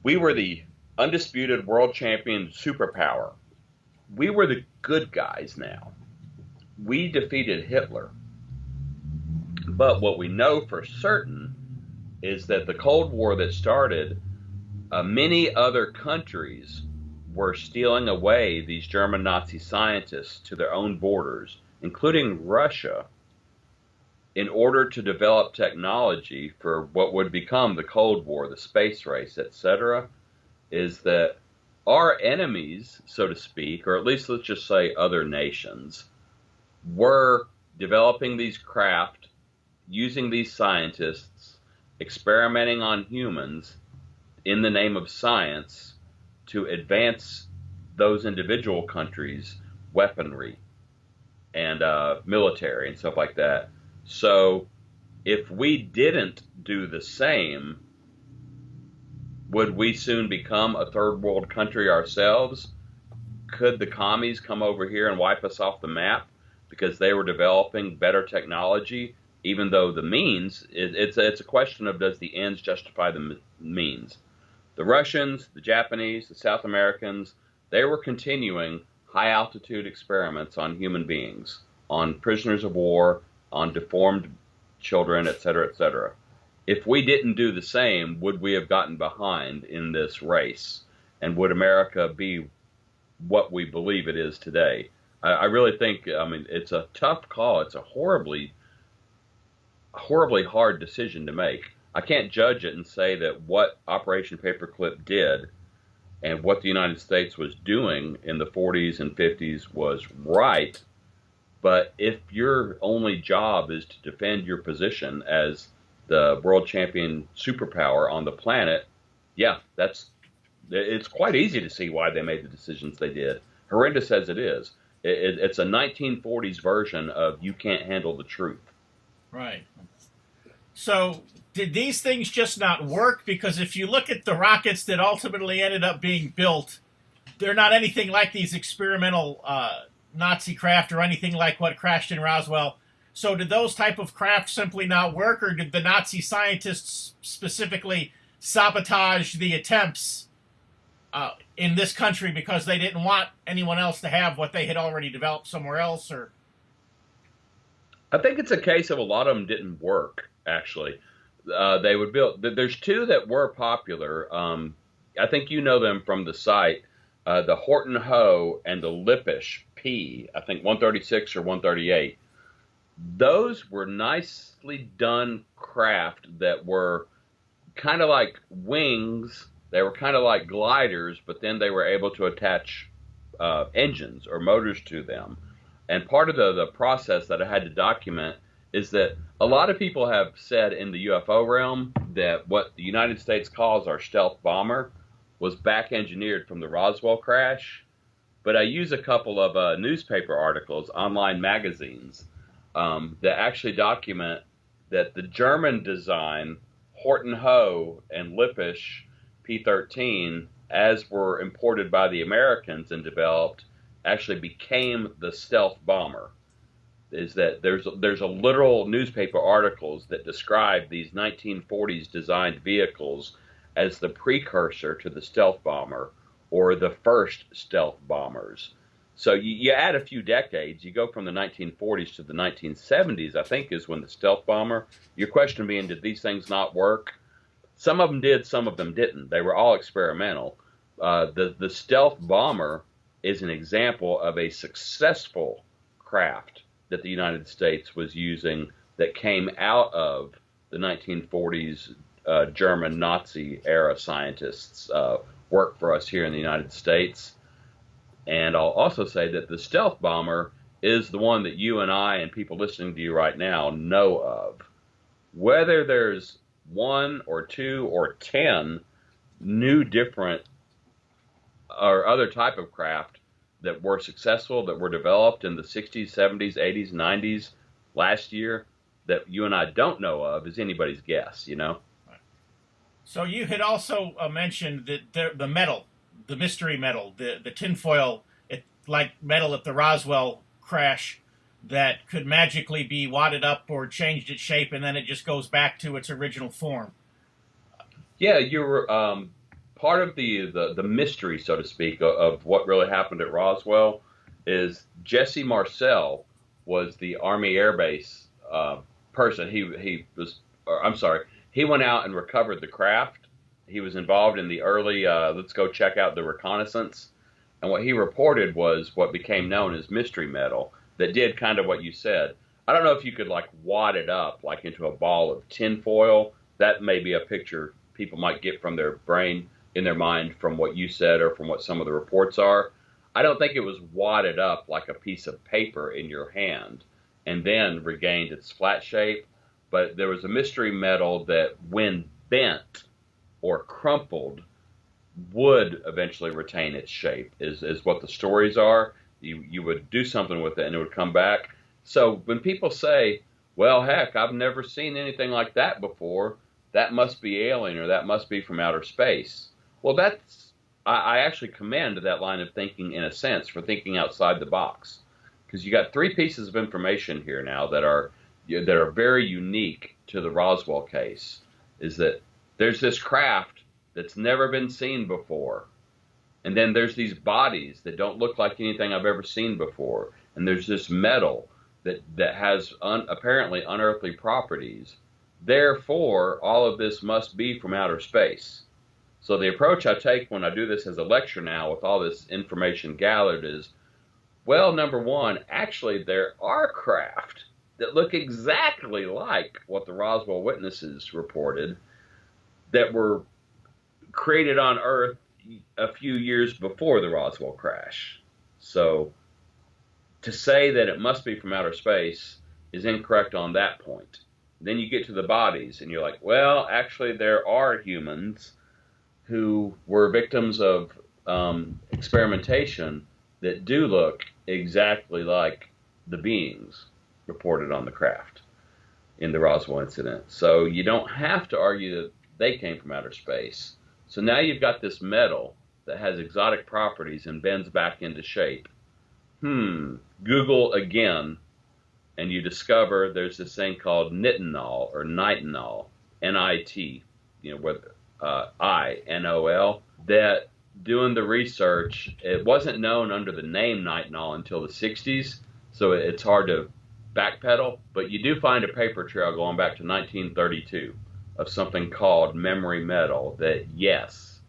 We were the undisputed world champion superpower. We were the good guys now. We defeated Hitler. But what we know for certain is that the Cold War that started, many other countries were stealing away these German Nazi scientists to their own borders, including Russia, in order to develop technology for what would become the Cold War, the space race, etc., is that our enemies, so to speak, or at least let's just say other nations, were developing these craft, using these scientists, experimenting on humans in the name of science to advance those individual countries' weaponry and military and stuff like that. So if we didn't do the same, would we soon become a third world country ourselves? Could the commies come over here and wipe us off the map because they were developing better technology, even though the means, it's a question of does the ends justify the means? The Russians, the Japanese, the South Americans, they were continuing high altitude experiments on human beings. on prisoners of war, on deformed children, et cetera, et cetera. If we didn't do the same, would we have gotten behind in this race? And would America be what we believe it is today? I really think, I mean, it's a tough call. It's a horribly hard decision to make. I can't judge it and say that what Operation Paperclip did and what the United States was doing in the 40s and 50s was right. But if your only job is to defend your position as the world champion superpower on the planet, yeah, it's quite easy to see why they made the decisions they did. Horrendous as it is. It's a 1940s version of you can't handle the truth. Right. So did these things just not work? Because if you look at the rockets that ultimately ended up being built, they're not anything like these experimental Nazi craft or anything like what crashed in Roswell. So did those type of craft simply not work, or did the Nazi scientists specifically sabotage the attempts in this country because they didn't want anyone else to have what they had already developed somewhere else? Or I think it's a case of a lot of them didn't work, actually. They would build. There's two that were popular. I think you know them from the site. The Horton Ho and the Lippisch P, I think 136 or 138. Those were nicely done craft that were kind of like wings. They were kind of like gliders, but then they were able to attach engines or motors to them. And part of the process that I had to document is that a lot of people have said in the UFO realm that what the United States calls our stealth bomber was back engineered from the Roswell crash. But I use a couple of newspaper articles, online magazines, that actually document that the German design, Horton Ho and Lippisch P-13, as were imported by the Americans and developed, actually became the stealth bomber. Is that there's a literal newspaper articles that describe these 1940s designed vehicles as the precursor to the stealth bomber or the first stealth bombers. So you add a few decades, you go from the 1940s to the 1970s, I think is when the stealth bomber, your question being, did these things not work? Some of them did, some of them didn't. They were all experimental. The stealth bomber is an example of a successful craft that the United States was using that came out of the 1940s German Nazi era scientists' work for us here in the United States. And I'll also say that the stealth bomber is the one that you and I and people listening to you right now know of. Whether there's 1 or 2 or 10 new different or other type of craft that were successful, that were developed in the 60s, 70s, 80s, 90s, last year, that you and I don't know of, is anybody's guess, you know? so you had also mentioned that the metal, the mystery metal, the tinfoil, like metal at the Roswell crash, that could magically be wadded up or changed its shape, and then it just goes back to its original form. Yeah, you're part of the mystery, so to speak, of what really happened at Roswell is Jesse Marcel was the Army Air Base person. He went out and recovered the craft. He was involved in the early, let's go check out the reconnaissance. And what he reported was what became known as mystery metal that did kind of what you said. I don't know if you could like wad it up like into a ball of tinfoil. That may be a picture people might get from their brain, in their mind, from what you said or from what some of the reports are. I don't think it was wadded up like a piece of paper in your hand and then regained its flat shape. But there was a mystery metal that when bent or crumpled would eventually retain its shape, is what the stories are. You would do something with it and it would come back. So when people say, well, heck, I've never seen anything like that before, that must be alien or that must be from outer space. Well, I actually commend that line of thinking in a sense for thinking outside the box. Because you got 3 pieces of information here now that are very unique to the Roswell case. Is that there's this craft that's never been seen before. And then there's these bodies that don't look like anything I've ever seen before. And there's this metal that has apparently unearthly properties. Therefore, all of this must be from outer space. So the approach I take when I do this as a lecture now with all this information gathered is, well, number one, actually there are craft that look exactly like what the Roswell witnesses reported that were created on Earth a few years before the Roswell crash. So to say that it must be from outer space is incorrect on that point. Then you get to the bodies and you're like, well, actually there are humans who were victims of experimentation that do look exactly like the beings reported on the craft in the Roswell incident. So you don't have to argue that they came from outer space. So now you've got this metal that has exotic properties and bends back into shape. Google again, and you discover there's this thing called nitinol or nitinol, N-I-T, with I-N-O-L, that doing the research, it wasn't known under the name nitinol until the 60s, so it's hard to backpedal, but you do find a paper trail going back to 1932 of something called memory metal that, yes,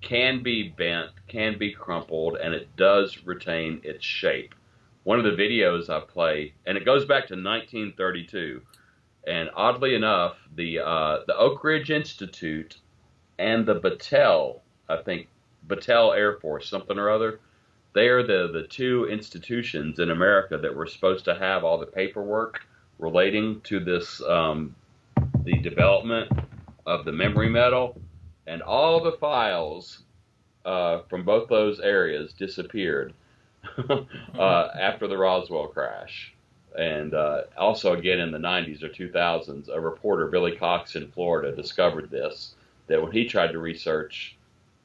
can be bent, can be crumpled, and it does retain its shape. One of the videos I play, and it goes back to 1932, and oddly enough, the Oak Ridge Institute and the Battelle, I think Battelle Air Force, something or other, they are the two institutions in America that were supposed to have all the paperwork relating to this, the development of the memory metal, and all the files from both those areas disappeared after the Roswell crash. And also again in the 90s or 2000s, a reporter, Billy Cox in Florida, discovered this, that when he tried to research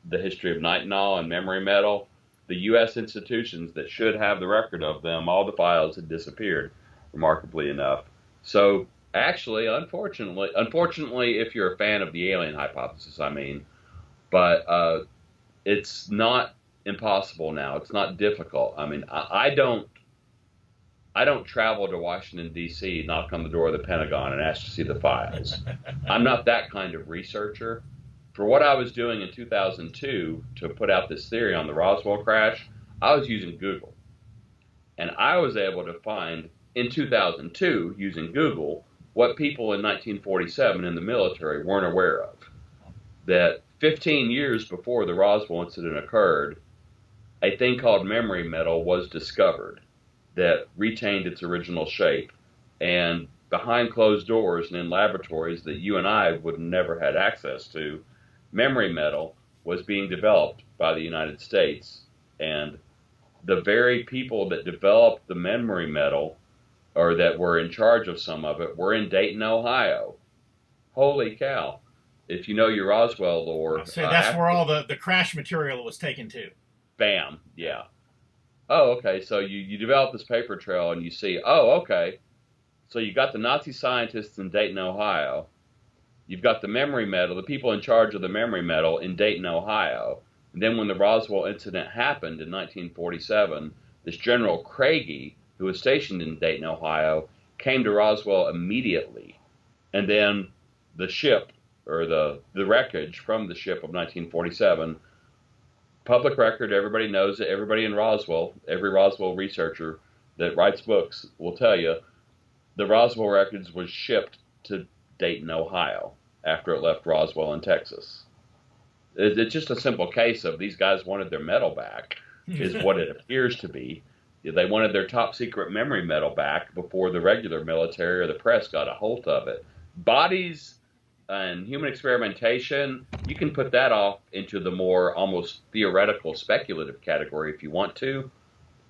the history of nitinol and memory metal, the U.S. institutions that should have the record of them, all the files had disappeared, remarkably enough. So actually, unfortunately, if you're a fan of the alien hypothesis, but it's not impossible now. It's not difficult. I mean, I don't travel to Washington, D.C., knock on the door of the Pentagon and ask to see the files. I'm not that kind of researcher. For what I was doing in 2002 to put out this theory on the Roswell crash, I was using Google. And I was able to find, in 2002, using Google, what people in 1947 in the military weren't aware of. That 15 years before the Roswell incident occurred, a thing called memory metal was discovered that retained its original shape. And behind closed doors and in laboratories that you and I would never had access to, memory metal was being developed by the United States. And the very people that developed the memory metal, or that were in charge of some of it, were in Dayton, Ohio. Holy cow. If you know your Roswell lore. So that's where all the crash material was taken to. Bam, yeah. Oh, okay, so you develop this paper trail and you see, oh, okay, so you got the Nazi scientists in Dayton, Ohio. You've got the memory metal, the people in charge of the memory metal in Dayton, Ohio. And then when the Roswell incident happened in 1947, this General Craigie, who was stationed in Dayton, Ohio, came to Roswell immediately. And then the ship, or the wreckage from the ship of 1947, public record, everybody knows it, everybody in Roswell, every Roswell researcher that writes books will tell you, the Roswell wreckage was shipped to Dayton, Ohio, after it left Roswell in Texas. It's just a simple case of these guys wanted their metal back, is what it appears to be. They wanted their top secret memory metal back before the regular military or the press got a hold of it. Bodies and human experimentation, you can put that off into the more almost theoretical, speculative category if you want to.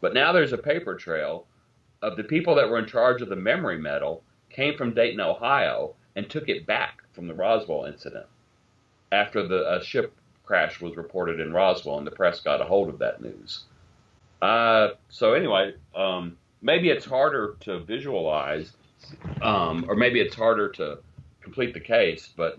But now there's a paper trail of the people that were in charge of the memory metal came from Dayton, Ohio, and took it back from the Roswell incident after the ship crash was reported in Roswell and the press got a hold of that news. So anyway, maybe it's harder to visualize, or maybe it's harder to complete the case, but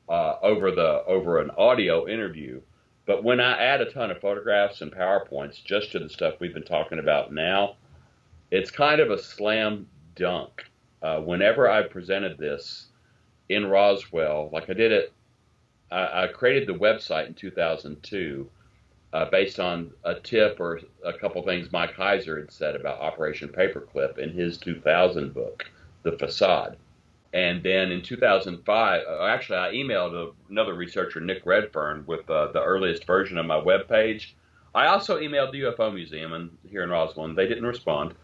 over an audio interview. But when I add a ton of photographs and PowerPoints just to the stuff we've been talking about now, it's kind of a slam dunk. Whenever I presented this in Roswell, like I did it, I created the website in 2002 based on a tip or a couple things Mike Heiser had said about Operation Paperclip in his 2000 book, The Facade. And then in 2005, actually, I emailed another researcher, Nick Redfern, with the earliest version of my webpage. I also emailed the UFO Museum here in Roswell, and they didn't respond.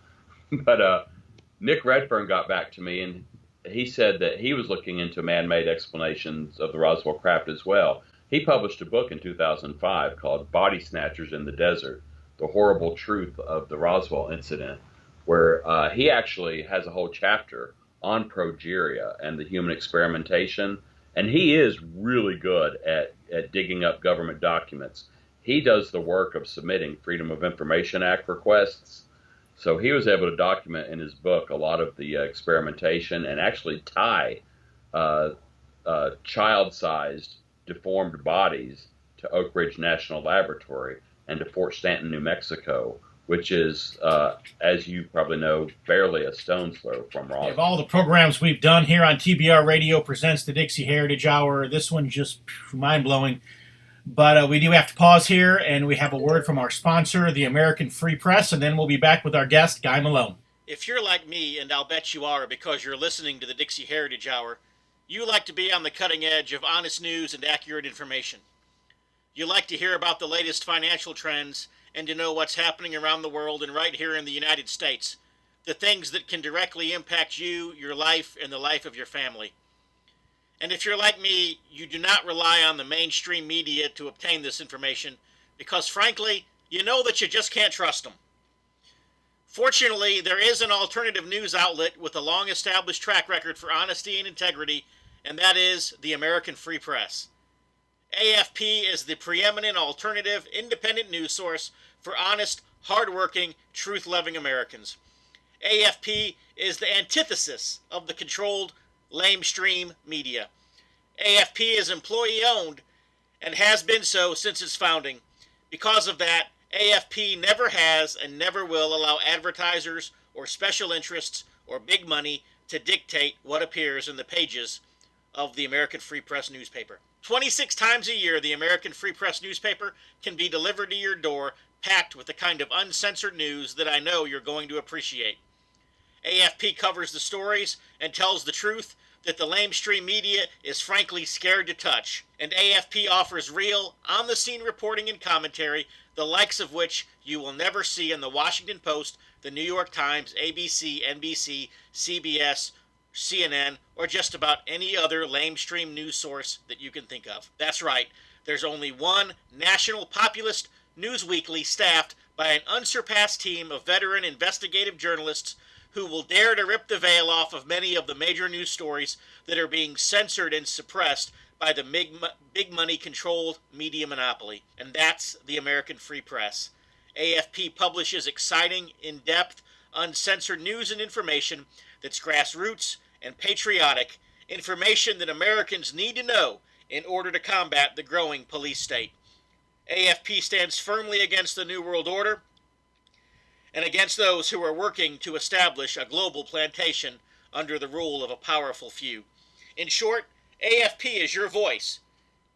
But Nick Redfern got back to me, and he said that he was looking into man-made explanations of the Roswell craft as well. He published a book in 2005 called Body Snatchers in the Desert, The Horrible Truth of the Roswell Incident, where he actually has a whole chapter on progeria and the human experimentation. And he is really good at digging up government documents. He does the work of submitting Freedom of Information Act requests. So he was able to document in his book a lot of the experimentation and actually tie child-sized deformed bodies to Oak Ridge National Laboratory and to Fort Stanton, New Mexico, which is, as you probably know, barely a stone's throw from Roswell. Of all the programs we've done here on TBR Radio Presents, the Dixie Heritage Hour, this one's just mind-blowing. But we do have to pause here, and we have a word from our sponsor, the American Free Press, and then we'll be back with our guest, Guy Malone. If you're like me, and I'll bet you are because you're listening to the Dixie Heritage Hour, you like to be on the cutting edge of honest news and accurate information. You like to hear about the latest financial trends and to know what's happening around the world and right here in the United States, the things that can directly impact you, your life, and the life of your family. And if you're like me, you do not rely on the mainstream media to obtain this information because, frankly, you know that you just can't trust them. Fortunately, there is an alternative news outlet with a long-established track record for honesty and integrity, and that is the American Free Press. AFP is the preeminent alternative independent news source for honest, hard-working, truth-loving Americans. AFP is the antithesis of the controlled, lamestream media. AFP is employee-owned and has been so since its founding. Because of that, AFP never has and never will allow advertisers or special interests or big money to dictate what appears in the pages of the American Free Press newspaper. 26 times a year, the American Free Press newspaper can be delivered to your door, packed with the kind of uncensored news that I know you're going to appreciate. AFP covers the stories and tells the truth that the lamestream media is frankly scared to touch, and AFP offers real, on-the-scene reporting and commentary, the likes of which you will never see in the Washington Post, the New York Times, ABC, NBC, CBS, CNN, or just about any other lamestream news source that you can think of. That's right, there's only one national populist news weekly staffed by an unsurpassed team of veteran investigative journalists who will dare to rip the veil off of many of the major news stories that are being censored and suppressed by the big money controlled media monopoly. And that's the American Free Press. AFP publishes exciting, in-depth, uncensored news and information that's grassroots and patriotic, information that Americans need to know in order to combat the growing police state. AFP stands firmly against the New World Order and against those who are working to establish a global plantation under the rule of a powerful few. In short, AFP is your voice.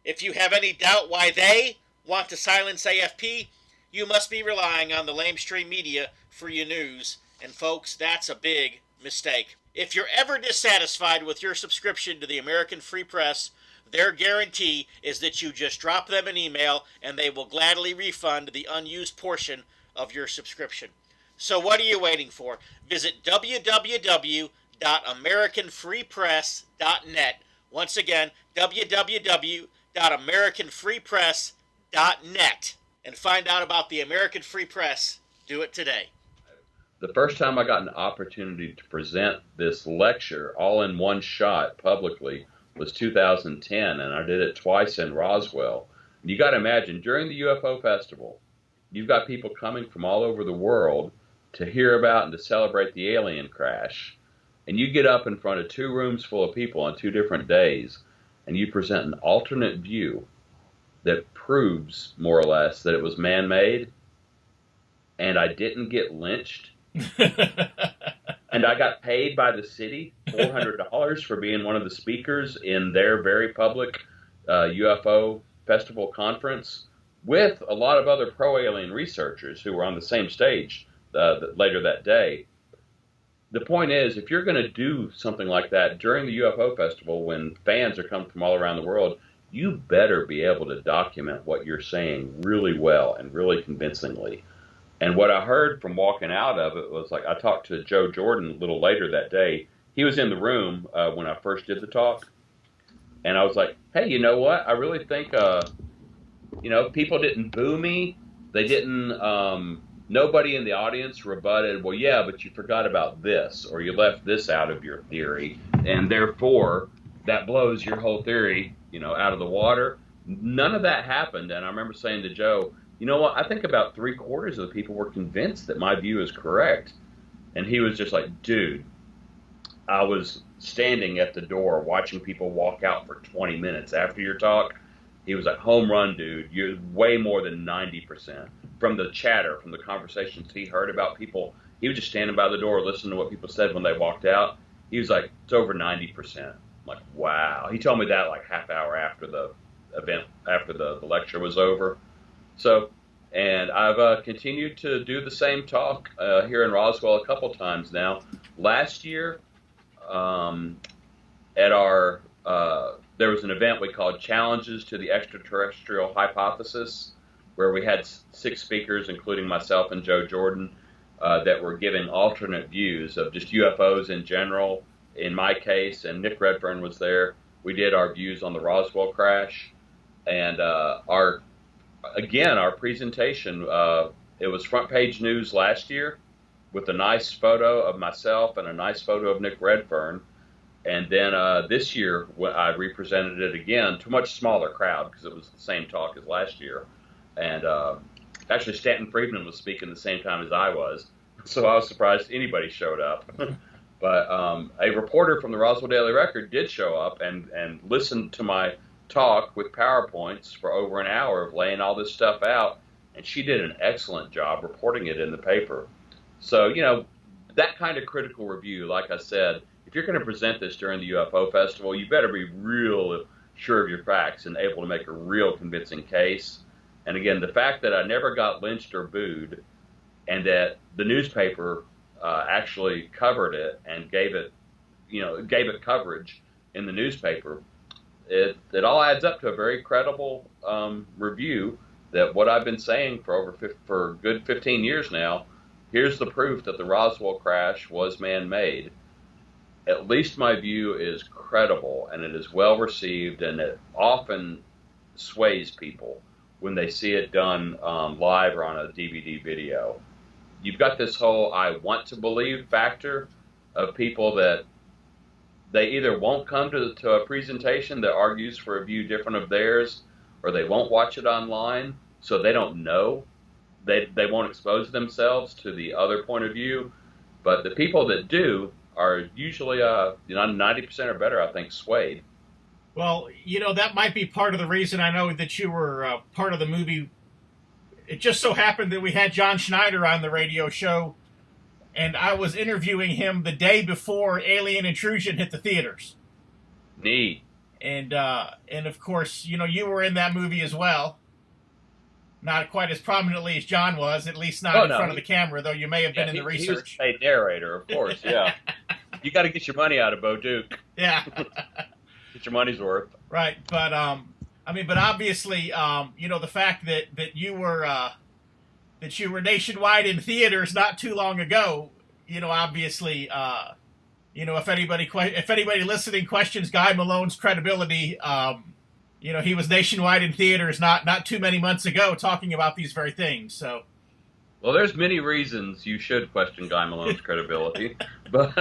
If you have any doubt why they want to silence AFP, you must be relying on the lamestream media for your news, and folks, that's a big mistake. If you're ever dissatisfied with your subscription to the American Free Press, their guarantee is that you just drop them an email and they will gladly refund the unused portion of your subscription. So what are you waiting for? Visit www.americanfreepress.net. Once again, www.americanfreepress.net. And find out about the American Free Press. Do it today. The first time I got an opportunity to present this lecture all in one shot publicly was 2010, and I did it twice in Roswell. And you got to imagine, during the UFO Festival, you've got people coming from all over the world to hear about and to celebrate the alien crash. And you get up in front of two rooms full of people on 2 different days, and you present an alternate view that proves, more or less, that it was man-made, and I didn't get lynched. And I got paid by the city $400 for being one of the speakers in their very public UFO Festival conference with a lot of other pro-alien researchers who were on the same stage later that day. The point is, if you're going to do something like that during the UFO Festival when fans are coming from all around the world, you better be able to document what you're saying really well and really convincingly. And what I heard from walking out of it was like, I talked to Joe Jordan a little later that day. He was in the room when I first did the talk. And I was like, hey, you know what? I really think, people didn't boo me. They didn't, nobody in the audience rebutted, well, yeah, but you forgot about this, or you left this out of your theory. And therefore, that blows your whole theory, out of the water. None of that happened. And I remember saying to Joe, you know what, I think about 3/4 of the people were convinced that my view is correct. And he was just like, dude, I was standing at the door watching people walk out for 20 minutes after your talk. He was like, home run, dude. You're way more than 90%. From the chatter, from the conversations he heard about people, he was just standing by the door listening to what people said when they walked out. He was like, it's over 90%. I'm like, wow. He told me that like half hour after the event, after the lecture was over. So, and I've continued to do the same talk here in Roswell a couple times now. Last year, at our, there was an event we called Challenges to the Extraterrestrial Hypothesis, where we had 6 speakers, including myself and Joe Jordan, that were giving alternate views of just UFOs in general. In my case, and Nick Redfern was there, we did our views on the Roswell crash. And our presentation, it was front page news last year with a nice photo of myself and a nice photo of Nick Redfern. And then this year, I represented it again to a much smaller crowd because it was the same talk as last year. And actually, Stanton Friedman was speaking the same time as I was, so I was surprised anybody showed up. But a reporter from the Roswell Daily Record did show up and listened to my talk with PowerPoints for over an hour of laying all this stuff out, and she did an excellent job reporting it in the paper. So, that kind of critical review, like I said, if you're going to present this during the UFO Festival, you better be real sure of your facts and able to make a real convincing case. And again, the fact that I never got lynched or booed, and that the newspaper actually covered it and gave it coverage in the newspaper, it all adds up to a very credible review that what I've been saying for a good 15 years now, here's the proof that the Roswell crash was man-made. At least my view is credible, and it is well received, and it often sways people when they see it done live or on a DVD video. You've got this whole I want to believe factor of people that they either won't come to a presentation that argues for a view different of theirs, or they won't watch it online, so they don't know. They won't expose themselves to the other point of view. But the people that do are usually 90% or better, I think, swayed. Well, that might be part of the reason I know that you were part of the movie. It just so happened that we had John Schneider on the radio show, and I was interviewing him the day before Alien Intrusion hit the theaters. Neat. And of course, you were in that movie as well. Not quite as prominently as John was, at least not in front of the camera, though you may have been in the research. He was a narrator, of course, yeah. You got to get your money out of Bo Duke. Yeah. Get your money's worth. Right, but but obviously, the fact that you were nationwide in theaters not too long ago, obviously, if anybody listening questions Guy Malone's credibility, he was nationwide in theaters not too many months ago talking about these very things. So, well, there's many reasons you should question Guy Malone's credibility, but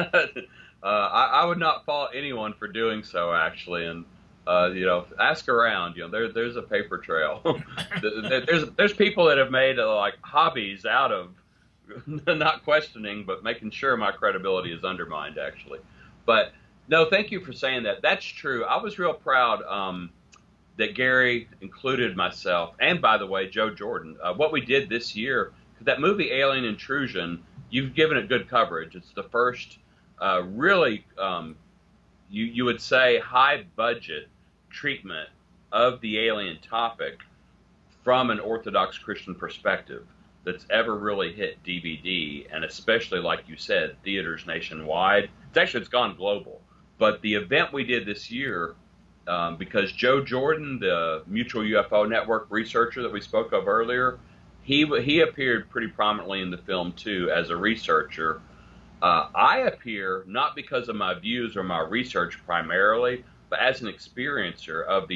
I would not fault anyone for doing so, actually. And ask around. There's a paper trail. there's people that have made hobbies out of not questioning, but making sure my credibility is undermined, actually. But no, thank you for saying that. That's true. I was real proud that Gary included myself, and by the way, Joe Jordan. What we did this year, that movie Alien Intrusion you've given it good coverage. It's the first really, you would say, high budget treatment of the alien topic from an Orthodox Christian perspective that's ever really hit DVD, and especially, like you said, theaters nationwide. It's gone global. But the event we did this year, because Joe Jordan, the Mutual UFO Network researcher that we spoke of earlier, he appeared pretty prominently in the film too as a researcher. I appear not because of my views or my research primarily, but as an experiencer of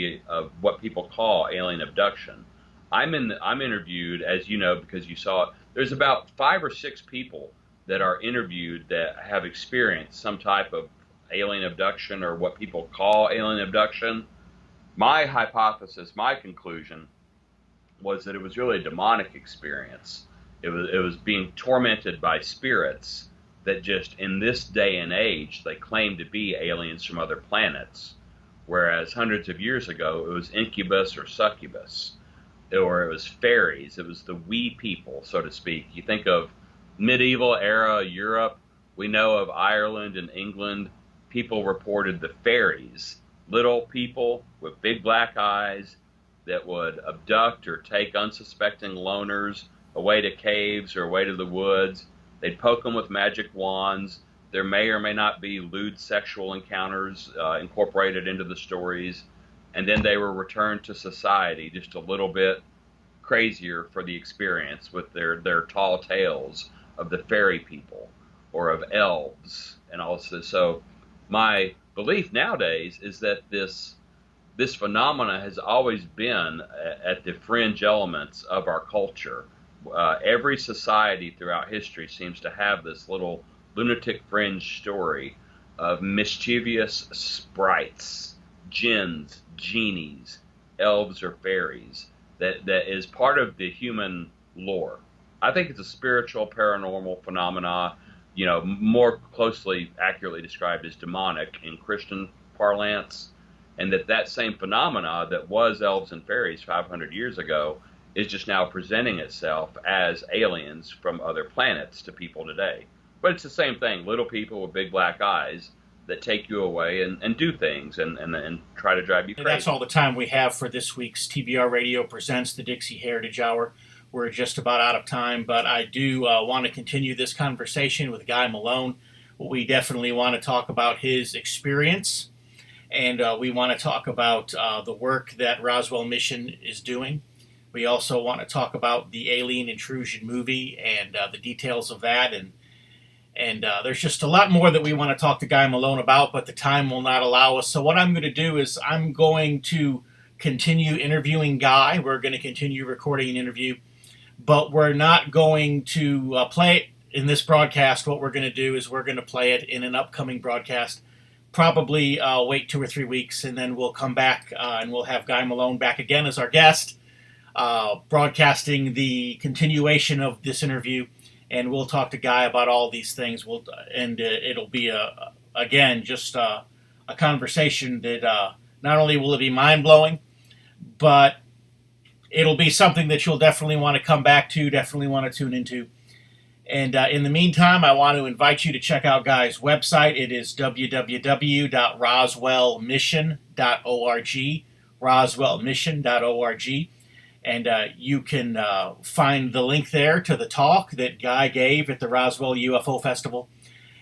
what people call alien abduction. I'm interviewed, as you know, because you saw it. There's about 5 or 6 people that are interviewed that have experienced some type of alien abduction or what people call alien abduction. My hypothesis, my conclusion, was that it was really a demonic experience. It was being tormented by spirits that just in this day and age they claim to be aliens from other planets, whereas hundreds of years ago it was incubus or succubus, or it was fairies. It was the wee people, so to speak. You think of medieval era Europe, we know of Ireland and England, people reported the fairies, little people with big black eyes that would abduct or take unsuspecting loners away to caves or away to the woods. They'd poke them with magic wands. There may or may not be lewd sexual encounters incorporated into the stories. And then they were returned to society just a little bit crazier for the experience with their tall tales of the fairy people or of elves. And also, so my belief nowadays is that this phenomena has always been at the fringe elements of our culture. Every society throughout history seems to have this little lunatic fringe story of mischievous sprites, jinns, genies, elves, or fairies that is part of the human lore. I think it's a spiritual, paranormal phenomena, more closely, accurately described as demonic in Christian parlance. And that same phenomena that was elves and fairies 500 years ago is just now presenting itself as aliens from other planets to people today. But it's the same thing, little people with big black eyes that take you away and do things and try to drive you crazy. That's all the time we have for this week's TBR Radio Presents, the Dixie Heritage Hour. We're just about out of time, but I do want to continue this conversation with Guy Malone. We definitely want to talk about his experience. And we want to talk about the work that Roswell Mission is doing. We also want to talk about the Alien Intrusion movie and the details of that. And there's just a lot more that we want to talk to Guy Malone about, but the time will not allow us. So what I'm going to do is I'm going to continue interviewing Guy. We're going to continue recording an interview, but we're not going to play it in this broadcast. What we're going to do is we're going to play it in an upcoming broadcast. Probably wait 2 or 3 weeks, and then we'll come back and we'll have Guy Malone back again as our guest, broadcasting the continuation of this interview, and we'll talk to Guy about all these things. It'll be again just a conversation that not only will it be mind blowing, but it'll be something that you'll definitely want to come back to, definitely want to tune into. And in the meantime, I want to invite you to check out Guy's website. It is www.roswellmission.org, roswellmission.org. And you can find the link there to the talk that Guy gave at the Roswell UFO Festival.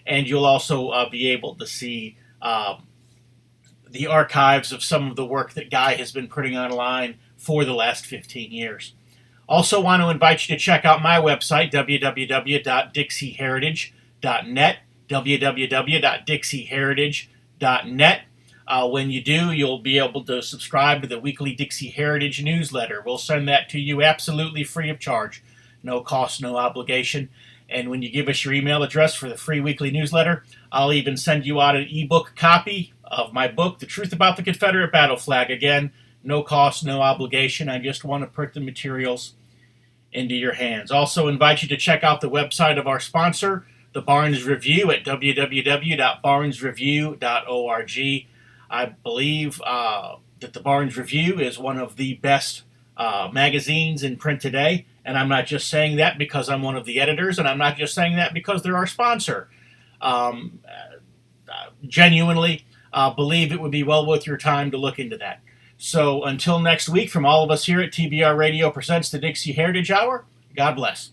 And you'll also be able to see the archives of some of the work that Guy has been putting online for the last 15 years. Also want to invite you to check out my website, www.dixieheritage.net, www.dixieheritage.net. When you do, you'll be able to subscribe to the weekly Dixie Heritage newsletter. We'll send that to you absolutely free of charge. No cost, no obligation. And when you give us your email address for the free weekly newsletter, I'll even send you out an ebook copy of my book, The Truth About the Confederate Battle Flag. Again, no cost, no obligation. I just want to put the materials into your hands. Also invite you to check out the website of our sponsor, the Barnes Review, at www.barnesreview.org. I believe that the Barnes Review is one of the best magazines in print today, And I'm not just saying that because I'm one of the editors, and I'm not just saying that because they're our sponsor. Genuinely believe it would be well worth your time to look into that. So until next week, from all of us here at TBR Radio Presents the Dixie Heritage Hour, God bless.